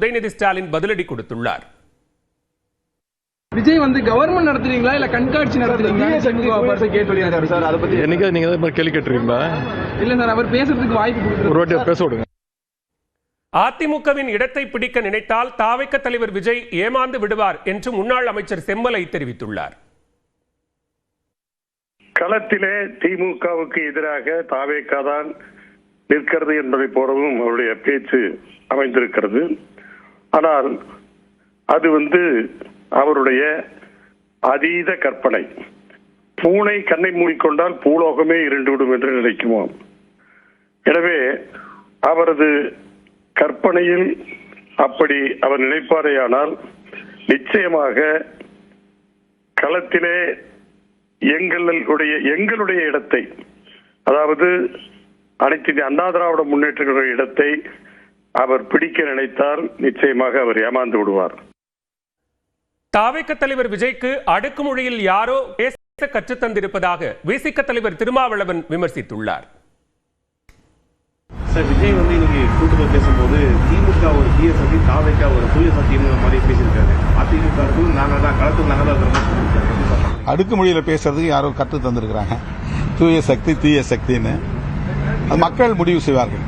உதயநிதி ஸ்டாலின் பதிலடி கொடுத்துள்ளார். விஜய் கவர்மெண்ட் நடத்துறீங்களா இல்ல கண்காட்சி நடத்துறீங்களா சார்? அதை பத்தி என்னைக்கு நீங்க கேள்வி கேட்டுறீங்களா? இல்ல சார், அவர் பேசுறதுக்கு வாய்ப்பு கொடுத்து ஒரு வாட்டி பேச விடுங்க. அதிமுகவின் இடத்தை பிடிக்க நினைத்தால் தாவேக தலைவர் விஜய் ஏமாந்து விடுவார் என்று முன்னாள் அமைச்சர் செம்மலை தெரிவித்துள்ளார். களத்திலே திமுகவுக்கு எதிராக தாவேக தான் நிற்கிறது என்பதை போலவும் அவருடைய பேச்சு அமைந்திருக்கிறது. ஆனால் அது அவருடைய அதீத கற்பனை. பூனை கண்ணை மூடிக்கொண்டால் பூலோகமே இருண்டுவிடும் என்று நினைக்குமோ. எனவே அவரது கற்பனையில் அப்படி அவர் நினைப்பாரேயானால் நிச்சயமாக களத்திலே எங்களுடைய இடத்தை, அதாவது அனைத்து இந்திய அண்ணா திராவிட முன்னேற்ற இடத்தை அவர் பிடிக்க நினைத்தால் நிச்சயமாக அவர் ஏமாந்து விடுவார். தாவேக தலைவர் விஜய்க்கு அடுக்குமொழியில் யாரோ பேச கற்றுத்தந்திருப்பதாக விசிக தலைவர் திருமாவளவன் விமர்சித்துள்ளார். சார், விஜய் இன்னைக்கு கூட்டத்தில் பேசும்போது திமுக ஒரு தீய சக்தி, தாவேக ஒரு தூய சக்திங்கிற மாதிரி பேசியிருக்காரு. அதிமுக நாங்கள் தான் களத்தில் நாங்கள் தான் அடுக்குமொழியில பேசுறதுக்கு யாரோ கற்று தந்திருக்கிறாங்க. தூய சக்தி தீய சக்தின்னு அது மக்கள் முடிவு செய்வார்கள்.